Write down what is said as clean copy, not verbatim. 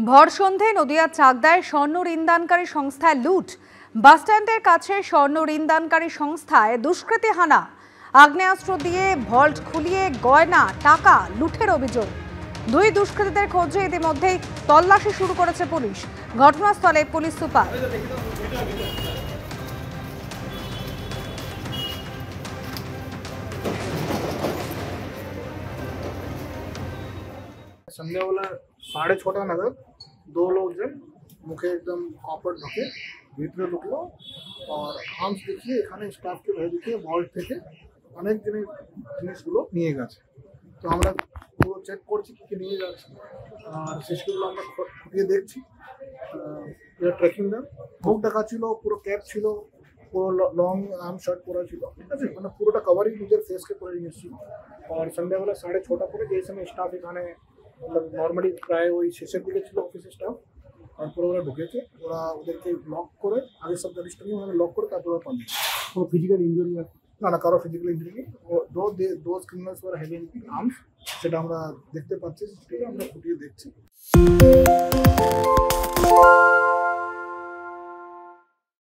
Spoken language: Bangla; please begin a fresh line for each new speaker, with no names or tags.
ভর সন্ধ্যায় নদিয়ার চাকদায় স্বর্ণ ঋণদানকারী সংস্থায় লুট। বাসস্ট্যান্ডের কাছে স্বর্ণ ঋণদানকারী সংস্থায় দুষ্কৃতী হানা। আগ্নেয়াস্ত্র দিয়ে ভল্ট খুলিয়ে গয়না টাকা লুটের অভিযোগ। দুই দুষ্কৃতীদের খোঁজে ইতিমধ্যেই তল্লাশি শুরু করেছে পুলিশ। ঘটনাস্থলে পুলিশ সুপার।
संध्यावाला 6:30 नागाद दो लोग जन मुखे एकदम कॉपर ढके ভিতরে ঢুকলো আর আর্মস দেখিয়ে এখানে স্টাফকে ভেবে দেখিয়ে ভল্ট থেকে অনেক জিনিসগুলো নিয়ে গেছে। তো আমরা পুরো চেক করছি কি নিয়ে যাচ্ছে আর সিসিটিভিগুলো আমরা খুঁটিয়ে দেখছি। এটা ট্র্যাকিং দেন বুক দেখা ছিল, পুরো ক্যাপ ছিল, পুরো লং আর্ম শার্ট পরা ছিল, ঠিক আছে, মানে পুরোটা কভারই নিজের ফেসকে পরে নিয়েছিল। আর সন্ধ্যাবেলা 6:30 পরে যে সময় স্টাফ এখানে নর্মালি প্রায় ওই শেষের দিকে ছিল অফিসের স্টাফ, তারপরে ওরা ঢুকেছে, ওরা ওদেরকে লক করে আগে সব জিনিসটা নিয়ে ওরা লক করে তারপরে ওরা পালিয়েছে। কোনো ফিজিক্যাল ইঞ্জুরি না, কারো ফিজিক্যাল ইঞ্জুরি নেই। Those criminals were having arms, সেটা আমরা দেখতে পাচ্ছি, আমরা ফুটিয়ে দেখছি।